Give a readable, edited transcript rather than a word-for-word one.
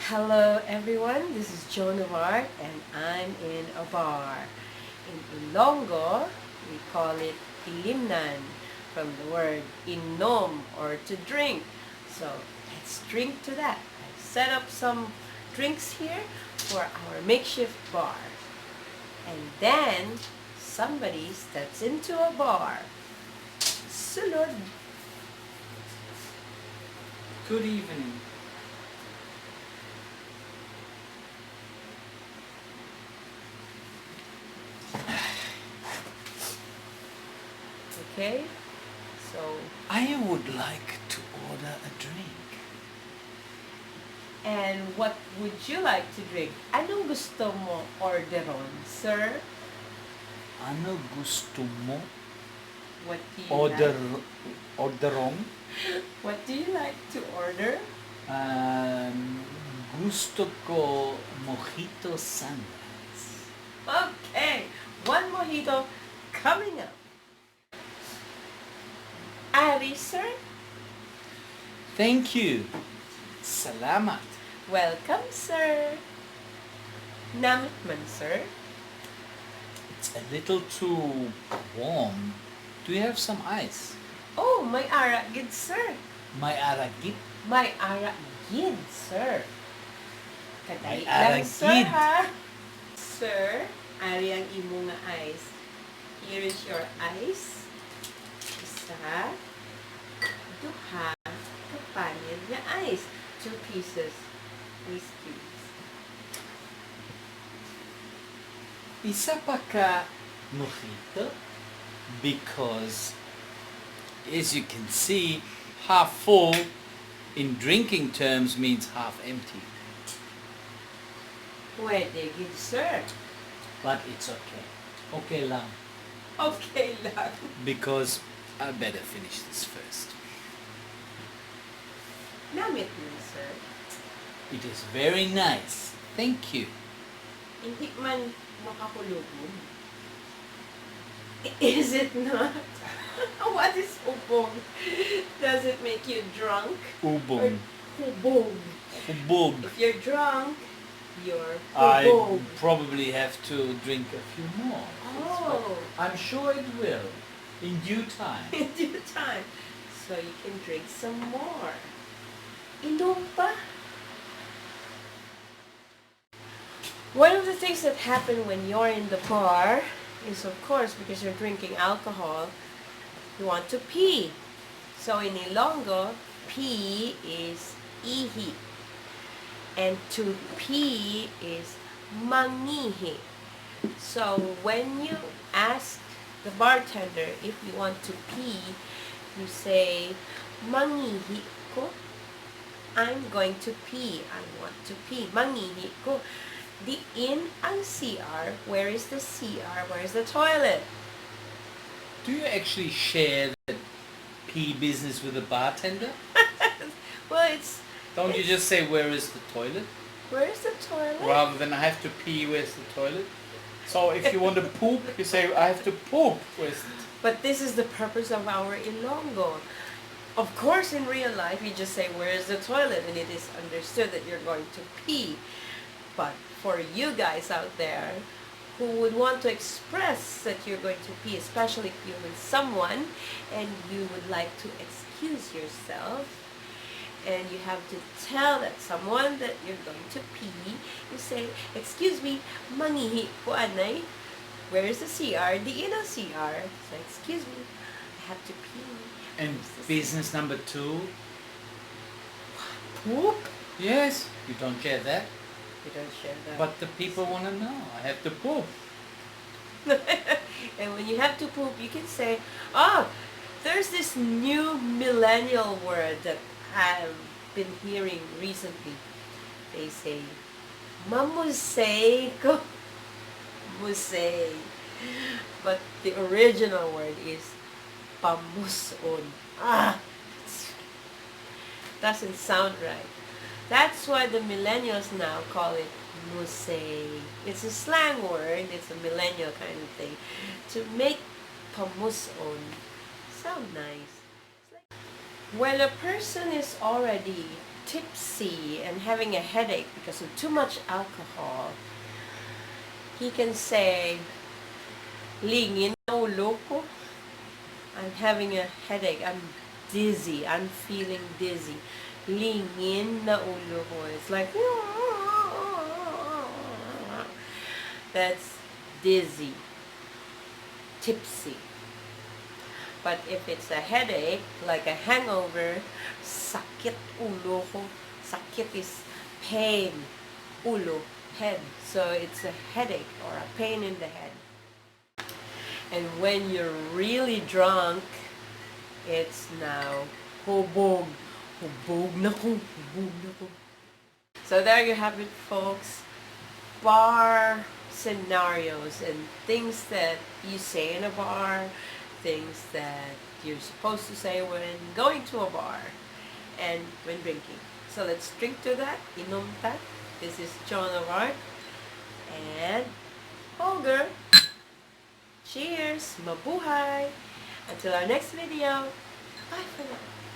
Hello everyone, this is Joan of Arc and I'm in a bar. In Ilonggo, we call it ilimnan from the word inom or to drink. So let's drink to that. I've set up some drinks here for our makeshift bar. And then somebody steps into a bar. Sulod. Good evening. Okay? So, I would like to order a drink. and what would you like to drink? Anong gusto mo orderon, sir? Ano gusto mo What do you like? orderong? What do you like to order? Gusto ko mojito sunrise. Okay, one mojito coming up. Ari, sir? Thank you. Salamat. Welcome, sir. Namit man, sir? It's a little too warm. Do you have some ice? Oh, may ara gid, sir. May aragit. May ara gid, sir. Kadali May lang, ara sir, gid. ha? Sir, ari ang imo nga ice. Here is your ice. Isa, duha, kapanid nga ice. 2 pieces. Ice cubes. Isa pa ka mojito? Because, as you can see, half full in drinking terms means half empty. Pwede gid, sir. But it's okay. Okay lang. Okay lang. Because I better finish this first. Namit mo, sir. It is very nice. Thank you. Hindi man makahulugon. Is it not? What is ubog? Does it make you drunk? Ubong. Hubog. Hubog. If you're drunk, you're I hubog. probably have to drink a few more. Oh. I'm sure it will. In due time. In due time. So you can drink some more. Inom pa? One of the things that happen when you're in the bar is, of course, because you're drinking alcohol, you want to pee. So in Ilonggo, pee is ihi. And to pee is mangihi. So when you ask the bartender if you want to pee, you say, mangihi ko. I'm going to pee. I want to pee. Mangihi ko. In ang CR. Where is the CR? Where is the toilet? Do you actually share the pee business with the bartender? Well, it's... Don't you just say, where is the toilet? Where is the toilet? Rather than I have to pee, where's the toilet? So if you want to poop, you say, I have to poop, where's the But this is the purpose of our Ilonggo. Of course, in real life, you just say, where is the toilet? And it is understood that you're going to pee. But for you guys out there who would want to express that you're going to pee, especially if you're with someone and you would like to excuse yourself, and you have to tell that someone that you're going to pee, you say, excuse me, mangihi ko anay. Where is the CR? Di in a CR. So, excuse me, I have to pee. And Where's the business number 2? Poop? Yes, you don't share that. You don't share that. But the people want to know. I have to poop. And when you have to poop, you can say, oh, there's this new millennial word that I've been hearing recently. They say, mamusay ko. Musay. But the original word is pamuson. Doesn't sound right. That's why the millennials now call it musay. It's a slang word. It's a millennial kind of thing. To make pamuson sound nice. When a person is already tipsy and having a headache because of too much alcohol, he can say, "Lingin na ulo ko. I'm having a headache. I'm dizzy. I'm feeling dizzy. Lingin na ulo ko." It's like, that's dizzy, tipsy. But if it's a headache, like a hangover, sakit ulo ko. Sakit is pain. Ulo, head. So it's a headache or a pain in the head. And when you're really drunk, it's now hubog. Hubog na ko. Hubog na ko. So there you have it, folks. Bar scenarios and things that you say in a bar, things that you're supposed to say when going to a bar and when drinking. So let's drink to that. Inom ta. This is John of Arc and Holger. Cheers! Mabuhay! Until our next video, bye for now.